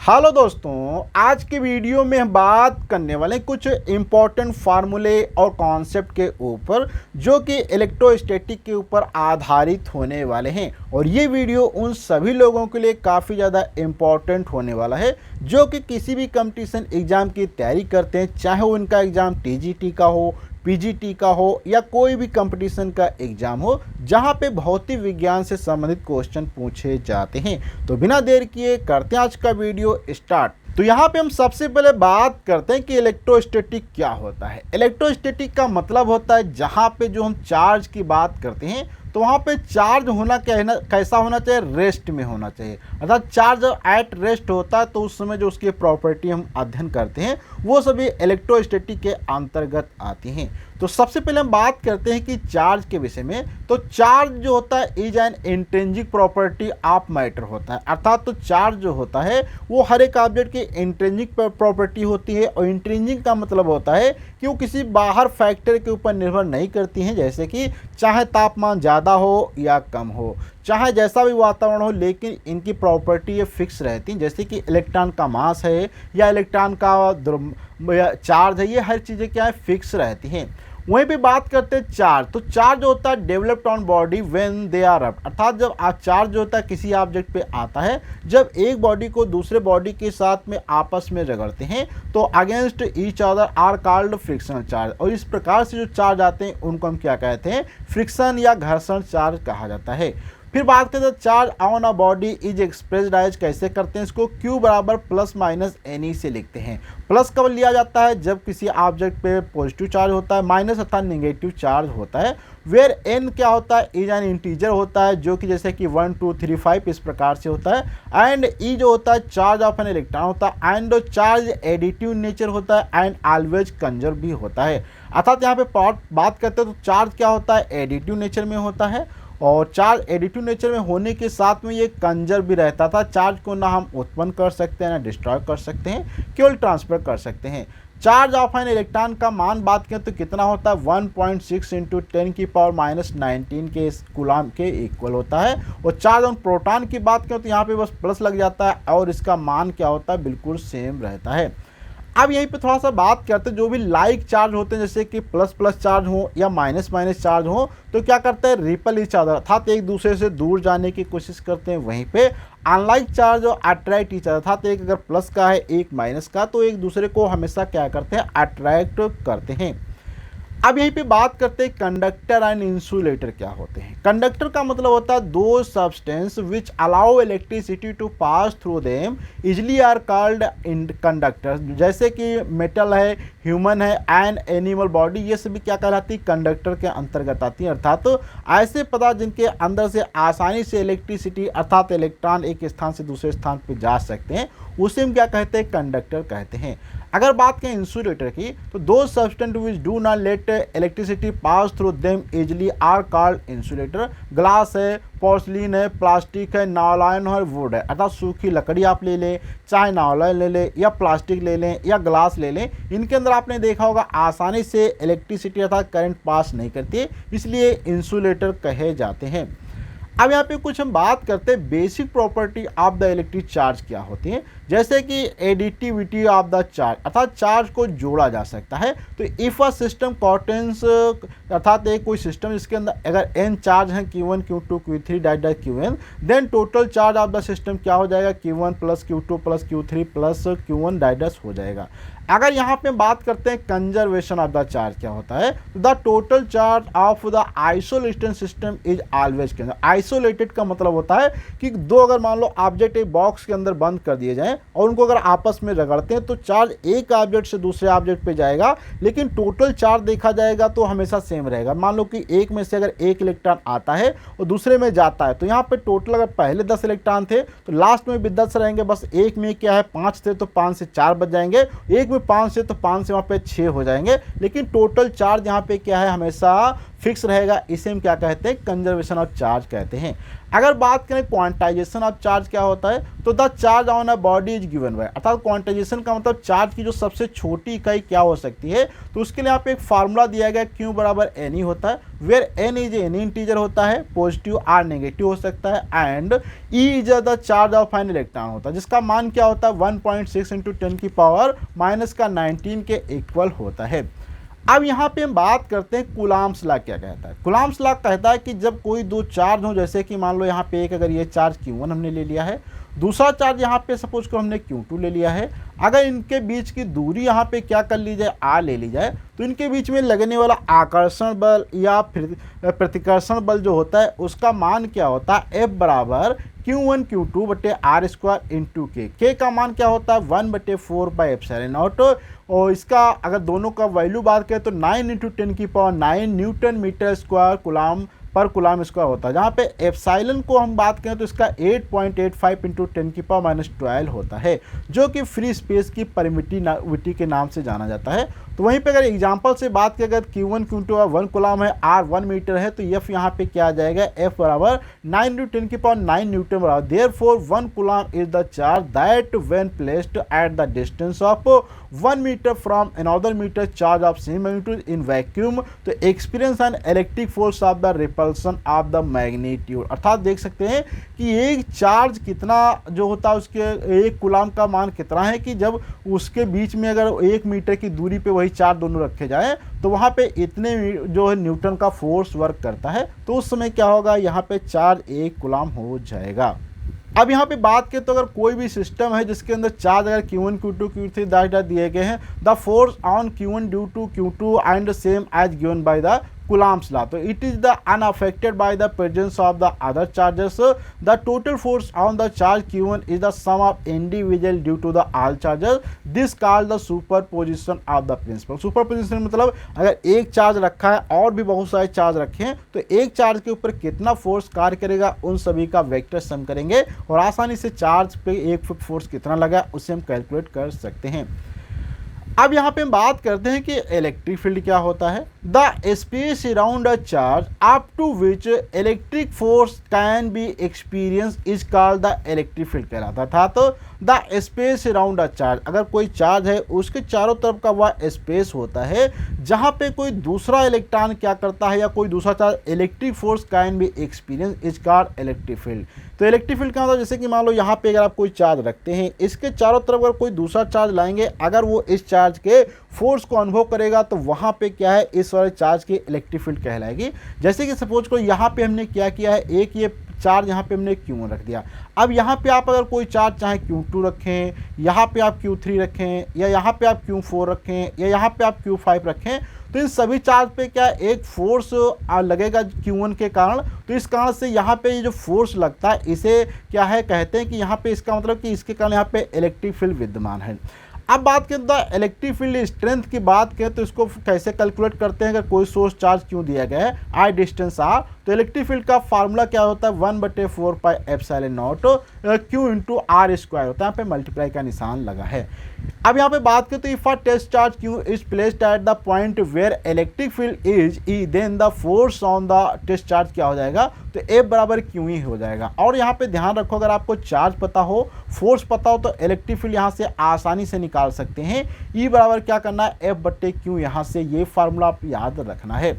Hello दोस्तों, आज की वीडियो में हम बात करने वाले कुछ इम्पोर्टेंट फार्मूले और कॉन्सेप्ट के ऊपर जो कि इलेक्ट्रोस्टैटिक के ऊपर आधारित होने वाले हैं। और ये वीडियो उन सभी लोगों के लिए काफ़ी ज़्यादा इम्पोर्टेंट होने वाला है जो कि किसी भी कंपटीशन एग्ज़ाम की तैयारी करते हैं, चाहे वो उनका एग्ज़ाम टीजीटी का हो, पीजीटी का हो या कोई भी कंपटीशन का एग्ज़ाम हो जहां पे भौतिक विज्ञान से संबंधित क्वेश्चन पूछे जाते हैं। तो बिना देर किए करते हैं आज का वीडियो स्टार्ट। तो यहाँ पे हम सबसे पहले बात करते हैं कि इलेक्ट्रोस्टैटिक क्या होता है। इलेक्ट्रोस्टैटिक का मतलब होता है जहाँ पे जो हम चार्ज की बात करते हैं तो वहाँ पे चार्ज होना कैसा होना चाहिए, रेस्ट में होना चाहिए। अर्थात चार्ज एट रेस्ट होता है तो उस समय जो उसकी प्रॉपर्टी हम अध्ययन करते हैं वो सभी इलेक्ट्रोस्टैटिक के अंतर्गत आती हैं। तो सबसे पहले हम बात करते हैं कि चार्ज के विषय में। तो चार्ज जो होता है is an intrinsic property of matter होता है। अर्थात तो चार्ज जो होता है वो हर एक ऑब्जेक्ट की इंट्रिंसिक प्रॉपर्टी होती है। और इंट्रिंसिक का मतलब होता है कि वो किसी बाहर फैक्टर के ऊपर निर्भर नहीं करती हैं, जैसे कि चाहे तापमान ज़्यादा हो या कम हो, चाहे जैसा भी वातावरण हो, लेकिन इनकी प्रॉपर्टी ये फिक्स रहती हैं। जैसे कि इलेक्ट्रॉन का मास है या इलेक्ट्रॉन का चार्ज है, ये हर चीज़ें क्या है, फिक्स रहती हैं। वहीं पे बात करते हैं चार्ज। तो चार्ज होता है developed on body when they are rubbed. अर्थात जब चार्ज होता है किसी ऑब्जेक्ट पे आता है जब एक बॉडी को दूसरे बॉडी के साथ में आपस में रगड़ते हैं तो against each other are called frictional charge. और इस प्रकार से जो चार्ज आते हैं उनको हम क्या कहते हैं, फ्रिक्शन या घर्षण चार्ज कहा जाता है। फिर बात करते हैं charge on a body is expressed as, कैसे करते हैं इसको, Q बराबर प्लस माइनस NE से लिखते हैं। प्लस कब लिया जाता है, जब किसी ऑब्जेक्ट पे पॉजिटिव चार्ज होता है, माइनस अर्थात नेगेटिव चार्ज होता है। वेयर N क्या होता है, इज एन इंटीजर होता है जो कि जैसे कि 1 2 3 5 इस प्रकार से होता है। एंड E जो होता है चार्ज ऑफ एन इलेक्ट्रॉन होता है। एंड चार्ज एडिटिव नेचर होता है एंड ऑलवेज कंजर्व भी होता है। अर्थात यहाँ पे बात करते हैं तो चार्ज क्या होता है, एडिटिव नेचर में होता है। और चार्ज एडिटिव नेचर में होने के साथ में ये कंजर्व भी रहता था। चार्ज को ना हम उत्पन्न कर सकते हैं ना डिस्ट्रॉय कर सकते हैं, केवल ट्रांसफर कर सकते हैं। चार्ज ऑफ एन इलेक्ट्रॉन का मान बात करें तो कितना होता है, 1.6 × 10⁻⁻19 के कूलम के इक्वल होता है। और चार्ज ऑन प्रोटॉन की बात करें तो यहाँ पे बस प्लस लग जाता है और इसका मान क्या होता है, बिल्कुल सेम रहता है। अब यहीं पे थोड़ा सा बात करते हैं जो भी लाइक चार्ज होते हैं, जैसे कि प्लस प्लस चार्ज हो या माइनस माइनस चार्ज हो, तो क्या करते हैं, रिपल ईच अदर, अर्थात एक दूसरे से दूर जाने की कोशिश करते हैं। वहीं पे अनलाइक चार्ज और अट्रैक्ट ईच अदर, अर्थात एक अगर प्लस का है एक माइनस का तो एक दूसरे को हमेशा क्या करते हैं, अट्रैक्ट करते हैं। अब यहीं पे बात करते हैं कंडक्टर एंड इंसुलेटर क्या होते हैं। कंडक्टर का मतलब होता है those substance which allow electricity to pass through them easily are called conductor. जैसे कि मेटल है, ह्यूमन है एंड एनिमल बॉडी, ये सभी क्या कहलाती है, कंडक्टर के अंतर्गत आती है। अर्थात तो ऐसे पदार्थ जिनके अंदर से आसानी से इलेक्ट्रिसिटी अर्थात इलेक्ट्रॉन एक स्थान से दूसरे स्थान पर जा सकते हैं, उसे हम क्या कहते हैं, कंडक्टर कहते हैं। अगर बात करें इंसुलेटर की तो those substance which do not let electricity pass through them easily are called insulator. Glass है, पोर्सलिन है, प्लास्टिक है, नायलॉन है, वुड है। अर्थात सूखी लकड़ी आप ले लें, चाहे नायलॉन ले लें या प्लास्टिक ले लें या ग्लास ले लें, इनके अंदर आपने देखा होगा आसानी से इलेक्ट्रिसिटी अर्थात करंट पास नहीं करती है, इसलिए इंसुलेटर कहे जाते हैं। अब यहाँ पे कुछ हम बात करते हैं basic property of the electric charge क्या होती है, जैसे कि एडिटिविटी ऑफ द चार्ज, अर्थात चार्ज को जोड़ा जा सकता है। तो इफ़ अ सिस्टम कॉन्टेंस, अर्थात एक कोई सिस्टम जिसके अंदर अगर n चार्ज है Q1 Q2 Q3 dash Qn, then total charge of the system क्या हो जाएगा, Q1 + Q2 + Q3 + Q1 dash हो जाएगा। अगर यहाँ पे बात करते हैं कंजर्वेशन ऑफ द चार्ज क्या होता है, the total charge of the isolated system is always के अंदर। आइसोलेटेड का मतलब होता है कि दो अगर मान लो ऑब्जेक्ट एक बॉक्स के अंदर बंद कर दिए जाएं और उनको अगर आपस में रगड़ते हैं तो चार्ज एक ऑब्जेक्ट से दूसरे ऑब्जेक्ट पे जाएगा, लेकिन टोटल चार्ज देखा जाएगा तो हमेशा सेम रहेगा। मान लो कि एक में से अगर एक इलेक्ट्रॉन आता है और दूसरे में जाता है तो यहाँ पे टोटल अगर पहले 10 इलेक्ट्रॉन थे तो लास्ट में भी 10 रहेंगे। बस एक में क्या है 5 थे तो 5 से 4 बच जाएंगे, एक में 5 से तो 5 से वहाँ पे 6 हो जाएंगे, लेकिन टोटल चार्ज यहाँ पे क्या है, हमेशा फिक्स रहेगा। इसे हम क्या कहते हैं, कंजर्वेशन ऑफ चार्ज कहते हैं। अगर बात करें क्वांटाइजेशन ऑफ चार्ज क्या होता है, तो the charge on a body is given by, अर्थात क्वांटाइजेशन का मतलब चार्ज की जो सबसे छोटी इकाई क्या हो सकती है, तो उसके लिए यहाँ पे एक फार्मूला दिया गया Q बराबर एन होता है, where n is any integer होता है, पॉजिटिव आर नेगेटिव हो सकता है, and e is the charge of an electron होता है, जिसका मान क्या होता है 1.6 इंटू 10 की पावर माइनस का 19 के इक्वल होता है। अब यहाँ पे हम बात करते हैं कूलाम्स लॉ क्या कहता है। कूलाम्स लॉ कहता है कि जब कोई दो चार्ज हो, जैसे कि मान लो यहाँ पे एक अगर ये चार्ज Q1 हमने ले लिया है, दूसरा चार्ज यहाँ पे सपोज को हमने Q2 ले लिया है, अगर इनके बीच की दूरी यहाँ पे क्या कर ली जाए, R ले ली जाए, तो इनके बीच में लगने वाला आकर्षण बल या फिर प्रतिकर्षण बल जो होता है उसका मान क्या होता है, F बराबर Q1 Q2 बटे R स्क्वायर इंटू के का मान क्या होता है 1/4 बाई एप्सिलॉन नॉट, और इसका अगर दोनों का वैल्यू बात करें तो 9 इंटू 10 की power 9 newton metre square coulomb पर कुलाम स्क्वायर होता है, जहाँ पे एप्सिलॉन को हम बात करें तो इसका 8.85 इंटू 10 की पावर माइनस 12 होता है, जो कि फ्री स्पेस की परमिटिविटी के नाम से जाना जाता है। तो वहीं पे अगर एग्जांपल से बात करें, अगर Q1 Q2 1 कुलाम है, R 1 मीटर है, तो F यहाँ पे क्या आ जाएगा, F बराबर 9 इंटू 10 की पावर 9 न्यूटन बराबर, therefore 1 coulomb is the charge that when placed at the distance of 1 metre from another metre charge of same magnitude in vacuum तो experience an electric force of the repulsion of the magnitude. अर्थात देख सकते हैं कि एक charge कितना जो होता है, उसके एक कुलाम का मान कितना है कि जब उसके बीच में अगर 1 मीटर की दूरी पे वही चार्ज दोनों रखे जाए तो वहाँ पे इतने जो है न्यूटन का फोर्स वर्क करता है, तो उस समय क्या होगा, यहाँ पे चार्ज 1 कुलाम हो जाएगा। अब यहाँ पे बात करें तो अगर कोई भी सिस्टम है जिसके अंदर चार्ज अगर Q1 Q2 Q3 दैट दिए गए हैं, the force on Q1 due to Q2 and same as given by the Coulomb's law, तो it is the unaffected by the presence of the other charges. The total force on the charge Q1 is the sum of individual due to the all charges. This called the superposition of the principal. Superposition मतलब अगर एक charge रखा है और भी बहुत सारे charge रखे हैं तो एक चार्ज के ऊपर कितना फोर्स कार्य करेगा उन सभी का वेक्टर सम करेंगे और आसानी से चार्ज पे एक फोर्स कितना लगा उसे हम कैलकुलेट कर सकते हैं। अब यहाँ पे हम बात करते हैं कि इलेक्ट्रिक फील्ड क्या होता है। The space around a charge up to which electric force can be experience is called the electric field कहलाता था। तो the space around a charge, अगर कोई चार्ज है उसके चारों तरफ का वह स्पेस होता है जहाँ पे कोई दूसरा इलेक्ट्रॉन क्या करता है या कोई दूसरा charge electric force can be experience is called electric field. तो इलेक्ट्रिक फील्ड क्या होता है, जैसे कि मान लो यहाँ पे अगर आप कोई चार्ज रखते हैं, इसके चारों तरफ अगर कोई दूसरा चार्ज लाएंगे, अगर वो इस चार्ज के फोर्स को अनुभव करेगा तो वहाँ पे क्या है, इस वाले चार्ज की इलेक्ट्रिक फील्ड कहलाएगी। जैसे कि सपोज को यहाँ पे हमने क्या किया है, एक ये चार्ज यहाँ पे हमने Q1 रख दिया। अब यहाँ पे आप अगर कोई चार्ज चाहे Q2 रखें, यहाँ पे आप Q3 रखें, या यहाँ पे आप Q4 रखें, या यहाँ पे आप Q5 रखें, तो इन सभी चार्ज पे क्या एक फोर्स लगेगा Q1 के कारण। तो इस कारण से यहाँ पे ये जो फोर्स लगता है इसे क्या है कहते हैं कि यहाँ पे इसका मतलब कि इसके कारण यहाँ पे इलेक्ट्रिक फील्ड विद्यमान है। अब बात करें तो इलेक्ट्रिक फील्ड स्ट्रेंथ की बात करें तो इसको कैसे कैलकुलेट करते हैं। अगर कोई सोर्स चार्ज क्यों दिया गया है आई डिस्टेंस आर, तो इलेक्ट्रिक फील्ड का फार्मूला क्या होता है 1/4 pi epsilon nought Q into r square होता है। यहाँ पे मल्टीप्लाई का निशान लगा है। अब यहाँ पे बात करें तो if a test charge Q is placed at the point where electric field is E, then the force on the test charge क्या हो जाएगा, तो F बराबर Q ही हो जाएगा। और यहाँ पे ध्यान रखो, अगर आपको चार्ज पता हो, फोर्स पता हो, तो इलेक्ट्रिक फील्ड यहाँ से आसानी से निकाल सकते हैं। E बराबर क्या करना है F/Q, यहाँ से ये फार्मूला आप याद रखना है।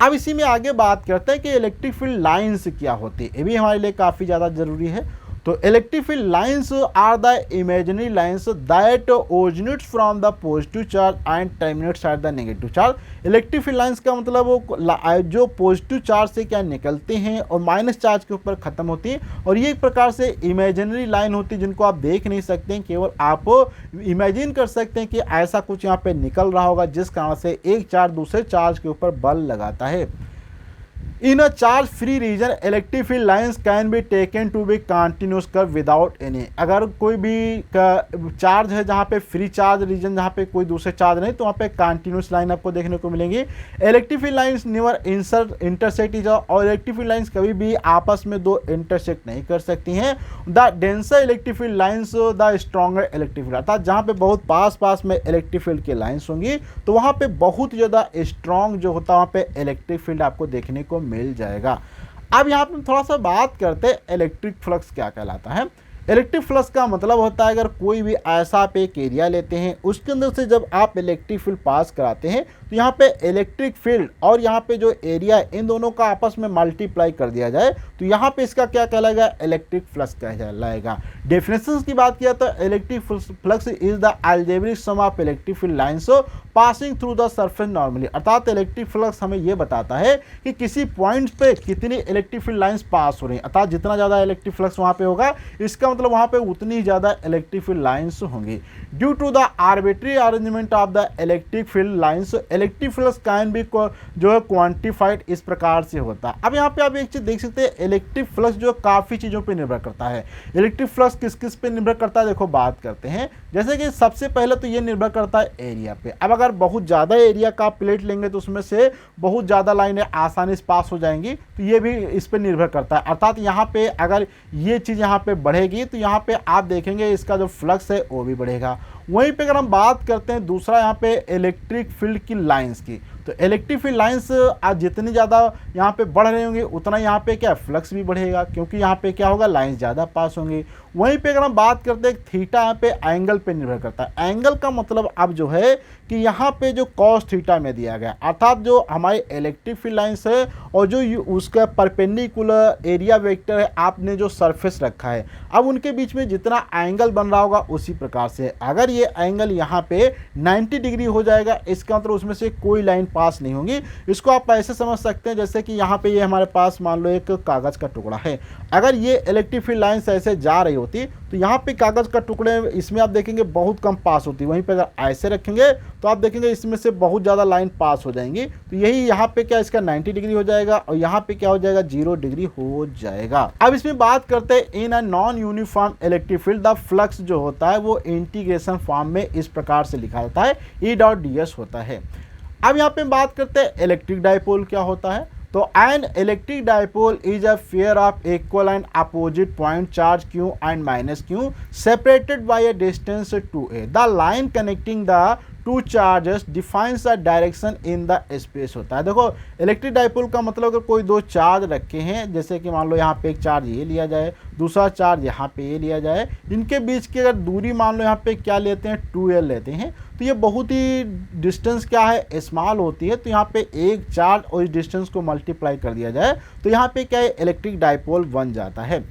अब इसी में आगे बात करते हैं कि इलेक्ट्रिक फील्ड लाइंस क्या होती है, ये भी हमारे लिए काफ़ी ज़्यादा जरूरी है। तो electric field lines are the imaginary lines that originates from the positive charge and terminates at the negative charge. Electric field lines का मतलब वो जो पॉजिटिव चार्ज से क्या निकलते हैं और माइनस चार्ज के ऊपर ख़त्म होती है, और ये एक प्रकार से इमेजिनरी लाइन होती है जिनको आप देख नहीं सकते हैं, केवल आप इमेजिन कर सकते हैं कि ऐसा कुछ यहाँ पे निकल रहा होगा जिस कारण से एक चार्ज दूसरे चार्ज के ऊपर बल लगाता है। In a charge free region, electric field lines can be taken to be continuous curve without any। अगर कोई भी चार्ज है जहाँ पे फ्री चार्ज रीजन, जहाँ पे कोई दूसरे चार्ज नहीं, तो वहाँ पे कंटिन्यूस लाइन आपको देखने को मिलेंगी। Electric field lines never intersect each, और इलेक्ट्रिक फील्ड लाइंस कभी भी आपस में दो इंटरसेक्ट नहीं कर सकती हैं। The denser electric field lines the stronger electric field, अर्थात जहाँ पे बहुत पास पास में इलेक्ट्रिक फील्ड की लाइंस होंगी तो वहाँ पे बहुत ज़्यादा स्ट्रॉन्ग जो होता है वहाँ पे इलेक्ट्रिक फील्ड आपको देखने को मिल जाएगा। अब यहाँ पे थोड़ा सा बात करते हैं इलेक्ट्रिक फ्लक्स क्या कहलाता है। इलेक्ट्रिक फ्लक्स का मतलब होता है अगर कोई भी ऐसा आप एक एरिया लेते हैं, उसके अंदर से जब आप इलेक्ट्रिक फील्ड पास कराते हैं तो यहाँ पे इलेक्ट्रिक फील्ड और यहाँ पे जो एरिया है इन दोनों का आपस में मल्टीप्लाई कर दिया जाए तो यहाँ पे इसका क्या कहलाएगा, इलेक्ट्रिक फ्लक्स कहलाएगा। डेफिनेशन की बात किया तो electric flux is the algebraic sum of electric field lines passing through the surface normally. अर्थात इलेक्ट्रिक फ्लक्स हमें ये बताता है कि किसी पॉइंट पे कितनी इलेक्ट्रिक फील्ड लाइन्स पास हो रही हैं, अर्थात जितना ज़्यादा इलेक्ट्रिक फ्लक्स वहाँ पे होगा इसका मतलब वहाँ पे उतनी ही ज़्यादा इलेक्ट्रिक फील्ड लाइन्स होंगी। Due to the arbitrary arrangement of the electric field lines electric flux can be जो है क्वान्टिफाइड इस प्रकार से होता है। अब यहाँ पे आप एक चीज़ देख सकते हैं, इलेक्ट्रिक फ्लक्स जो काफ़ी चीज़ों पर निर्भर करता है। इलेक्ट्रिक फ्लक्स किस किस पे निर्भर करता है, देखो बात करते हैं। जैसे कि सबसे पहले तो ये निर्भर करता है एरिया पे। अब अगर बहुत ज़्यादा एरिया का प्लेट लेंगे तो उसमें से बहुत ज़्यादा लाइनें आसानी से पास हो जाएंगी, तो ये भी इस पर निर्भर करता है। अर्थात यहाँ पे अगर ये चीज़ यहाँ पे बढ़ेगी तो यहाँ पे आप देखेंगे इसका जो फ्लक्स है वो भी बढ़ेगा। वहीं पे अगर हम बात करते हैं दूसरा यहाँ पे इलेक्ट्रिक फील्ड की लाइंस की, तो इलेक्ट्रिक फील्ड लाइंस आज जितनी ज़्यादा यहाँ पे बढ़ रहे होंगे उतना यहाँ पे क्या फ्लक्स भी बढ़ेगा, क्योंकि यहाँ पे क्या होगा, लाइंस ज़्यादा पास होंगी। वहीं पे अगर हम बात करते हैं थीटा, यहाँ पे एंगल पे निर्भर करता है। एंगल का मतलब अब जो है कि यहाँ पे जो कॉस थीटा में दिया गया, अर्थात जो हमारी इलेक्ट्रिक फील्ड लाइंस है और जो उसका परपेंडिकुलर एरिया वेक्टर है आपने जो सरफेस रखा है, अब उनके बीच में जितना एंगल बन रहा होगा उसी प्रकार से अगर ये एंगल यहाँ पे 90 डिग्री हो जाएगा, इसका मतलब उसमें से कोई लाइन पास नहीं होगी। इसको आप ऐसे समझ सकते हैं जैसे कि यहाँ पे ये हमारे पास मान लो एक कागज़ का टुकड़ा है, अगर ये इलेक्ट्रिक फील्ड लाइंस ऐसे जा रही होती तो यहाँ पे कागज़ का टुकड़े इसमें आप देखेंगे बहुत कम पास होती, वहीं पे अगर ऐसे रखेंगे तो आप देखेंगे इसमें से बहुत ज़्यादा लाइन पास हो जाएंगी। तो यही यहाँ पे क्या इसका 90 डिग्री हो जाएगा और यहाँ पे क्या हो जाएगा, 0 डिग्री हो जाएगा। अब इसमें बात करते हैं in a non uniform electric field the flux जो होता है वो इंटीग्रेशन फॉर्म में इस प्रकार से लिखा जाता है, E.ds होता है। अब यहाँ पे बात करते हैं इलेक्ट्रिक डायपोल क्या होता है। तो an electric dipole is a pair of equal and opposite point charge q and minus q separated by a distance 2a। The line connecting the two charges defines the direction in the space होता है। देखो electric dipole का मतलब अगर कोई दो charge रखे हैं, जैसे कि मान लो यहाँ पे एक चार्ज ये लिया जाए, दूसरा चार्ज यहाँ पे ये लिया जाए, इनके बीच की अगर दूरी मान लो यहाँ पे क्या लेते हैं, 2l लेते हैं, तो ये बहुत ही डिस्टेंस क्या है, स्मॉल होती है। तो यहाँ पे एक चार्ज और इस डिस्टेंस को मल्टीप्लाई कर दिया जाए तो यहाँ पे क्या है, इलेक्ट्रिक डायपोल बन जाता है।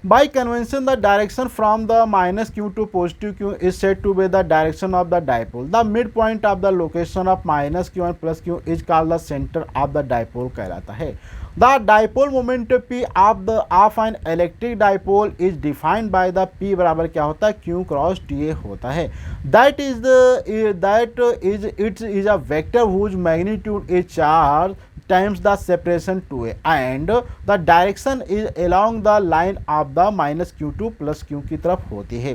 By convention, the direction from the minus q to positive q is said to be the direction of the dipole. The midpoint of the location of minus q and plus q is called the center of the dipole कहलाता है। The dipole moment p of an electric dipole is defined by the p बराबर क्या होता है, q cross ta होता है। That is a vector whose magnitude is charge times the separation 2a and the direction is along the line of the minus q2 plus q की तरफ होती है।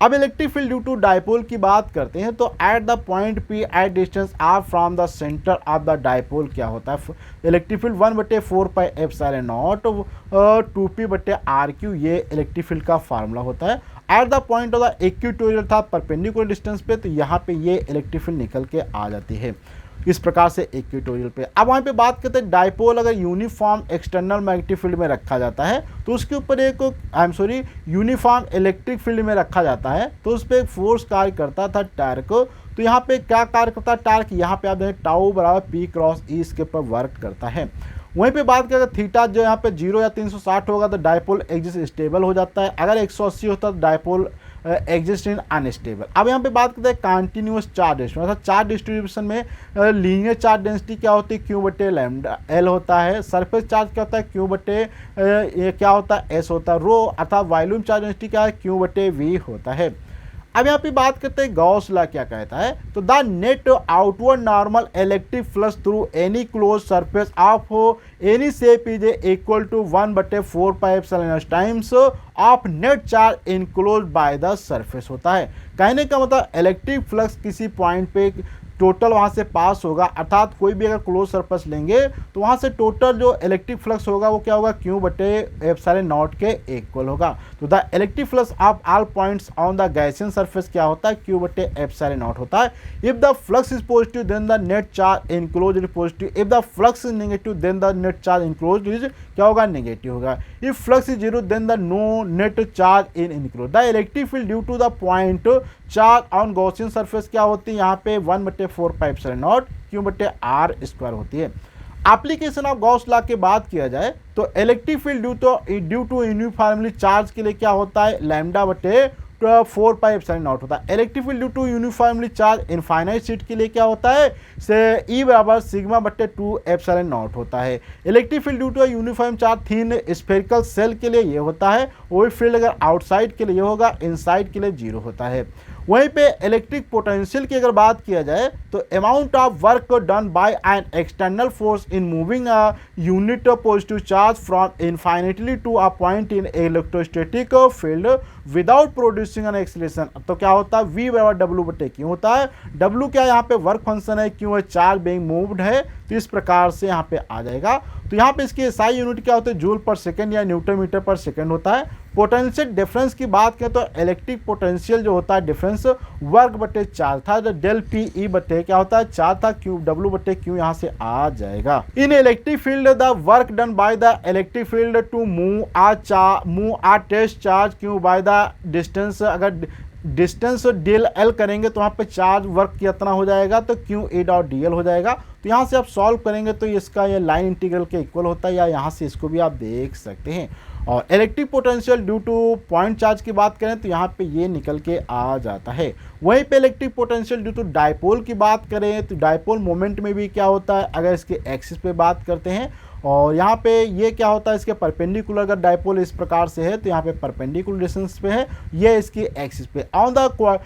अब electric field due to dipole की बात करते हैं तो at the point P at distance r from the centre of the dipole क्या होता है, electric field 1/4 pi epsilon nought 2p/r/q, ये इलेक्ट्रिक फील्ड का फार्मूला होता है। At the point of the equatorial था परपेंडिकुलर डिस्टेंस पे, तो यहाँ पे ये इलेक्ट्रिक फील्ड निकल के आ जाती है इस प्रकार से इक्वेटोरियल पे। अब वहाँ पे बात करते हैं डायपोल अगर यूनिफॉर्म एक्सटर्नल मैग्नेटिक फील्ड में रखा जाता है तो उसके ऊपर एक यूनिफॉर्म इलेक्ट्रिक फील्ड में रखा जाता है तो उस पर एक फोर्स कार्य करता था टार्क। तो यहाँ पे क्या कार्य करता है टार्क, यहाँ पे आप देखें टाउ बराबर p क्रॉस e इसके ऊपर वर्क करता है। वहीं पे बात करें थीटा जो यहाँ पे 0 या 360 होगा तो डायपोल एक्सिस स्टेबल हो जाता है, अगर 180 होता है तो डायपोल एग्जिस्ट इन अनस्टेबल। अब यहाँ पे बात करते हैं कंटिन्यूस चार्ज डिस्ट्रीब्यूशन, अर्थात चार्ज डिस्ट्रीब्यूशन में लीनियर चार्ज डेंसिटी क्या होती है, q/λ होता है। सरफेस चार्ज क्या होता है, q/ये क्या होता है, s होता है। रो अर्थात वॉल्यूम चार्ज डेंसिटी क्या है, q/v होता है। अब यहाँ पे बात करते हैं गॉस लॉ क्या कहता है, तो the net outward normal electric flux through any close surface of any shape is equal to 1/4 pi epsilon times of net charge enclose by the surface होता है। कहने का मतलब इलेक्ट्रिक फ्लक्स किसी पॉइंट पे टोटल वहाँ से पास होगा, अर्थात कोई भी अगर क्लोज सरफेस लेंगे तो वहाँ से टोटल जो इलेक्ट्रिक फ्लक्स होगा वो क्या होगा, Q बटे एप्सिलॉन नॉट के इक्वल होगा। तो the electric flux of all points on the Gaussian surface क्या होता है, Q बटे एप्सिलॉन नॉट होता है। If the flux is positive then the net charge enclose is positive, if the flux is negative then the net charge enclose is क्या होगा, negative होगा। If flux is zero then the no net charge in enclose. The electric field due to the point charge on Gaussian surface क्या होती है, यहाँ पे 1/4 epsilon nought Q बटे R square होती है। एप्लीकेशन ऑफ गॉस लॉ की बात किया जाए तो electric field due to uniformly charge के लिए क्या होता है, लैम्डा बटे 4 पाई एप्सिलॉन नॉट होता है। Electric field due to uniformly charge infinite sheet के लिए क्या होता है, से E बराबर सिग्मा बटे 2 एप्सिलॉन नॉट होता है। Electric field due to uniform charge thin spherical shell के लिए ये होता है। वही फील्ड अगर आउटसाइड के लिए होगा, इनसाइड के लिए 0 होता है। वहीं पे इलेक्ट्रिक पोटेंशियल की अगर बात किया जाए तो amount of work done by an external force in moving a unit positive charge from infinitely to a point in electrostatic field without producing an acceleration. तो क्या होता है, V बराबर W बटे Q होता है। W क्या यहाँ पे वर्क फंक्शन है, Q है चार्ज बीइंग मूव्ड है, तो इस प्रकार से यहाँ पे आ जाएगा। तो यहाँ पे इसकी SI यूनिट क्या होता है, जूल पर सेकंड या न्यूटन मीटर पर सेकंड होता है। पोटेंशियल डिफरेंस की बात करें तो इलेक्ट्रिक पोटेंशियल जो होता है डिफरेंस वर्क बटे चार्ज था, जो डेल पी ई बटे क्या होता है, चार्ज था, Q W बटे Q यहाँ से आ जाएगा। In electric field the work done by the electric field to move a test charge Q by the distance. अगर डिस्टेंस डेल एल करेंगे तो वहाँ पे चार्ज वर्क कितना हो जाएगा, तो Q A dot D L हो जाएगा। तो यहाँ से आप सॉल्व करेंगे तो इसका ये लाइन इंटीग्रल के इक्वल होता है, या यहाँ से इसको भी आप देख सकते हैं। और electric potential due two point charge की बात करें तो यहाँ पे ये निकल के आ जाता है। वहीं पे electric potential due to dipole की बात करें तो डायपोल मोमेंट में भी क्या होता है, अगर इसके एक्सिस पे बात करते हैं और यहाँ पे ये क्या होता है, इसके परपेंडिकुलर अगर डायपोल इस प्रकार से है तो यहाँ पे परपेंडिकुलर डिस्टेंस पे है, ये इसकी एक्सिस पे। ऑन द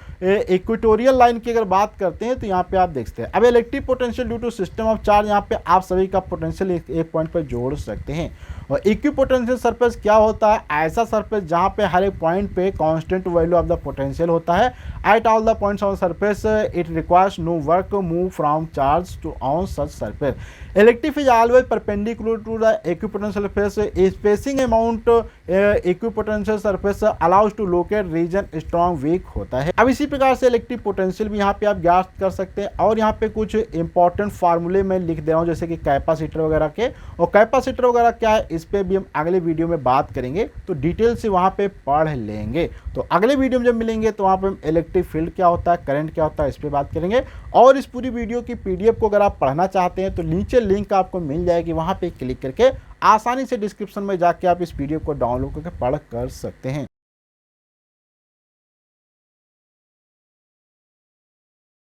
इक्वेटोरियल लाइन की अगर बात करते हैं तो यहाँ पे आप देखते हैं। अब electric potential due to system of charge, यहाँ पे आप सभी का पोटेंशियल एक पॉइंट पर जोड़ सकते हैं। और इक्विपोटेंशियल सरफेस क्या होता है, ऐसा सरफेस जहाँ पे हर एक पॉइंट पे constant value of the potential होता है। At all the points on surface it requires no work move from charge to on such surface. Electric is always perpendicular to the equipotential surface. Spacing amount equipotential surface allows to locate region strong weak होता है। अब इसी प्रकार से electric potential भी यहाँ पे आप ज्ञात कर सकते हैं। और यहाँ पे कुछ इंपॉर्टेंट फार्मूले मैं लिख दे रहा हूँ, जैसे कि कैपेसिटर वगैरह के। और कैपेसिटर वगैरह क्या है, इस पे भी हम अगले वीडियो में बात करेंगे, तो डिटेल से वहाँ पे पढ़ लेंगे। तो अगले वीडियो में जब मिलेंगे तो वहाँ पे हम इलेक्ट्रिक फील्ड क्या होता है, करंट क्या होता है, इस पे बात करेंगे। और इस पूरी वीडियो की PDF को अगर आप पढ़ना चाहते हैं तो नीचे लिंक आपको मिल जाएगी, वहाँ पे क्लिक करके आसानी से डिस्क्रिप्शन में जाके आप इस PDF को डाउनलोड करके पढ़ कर सकते हैं।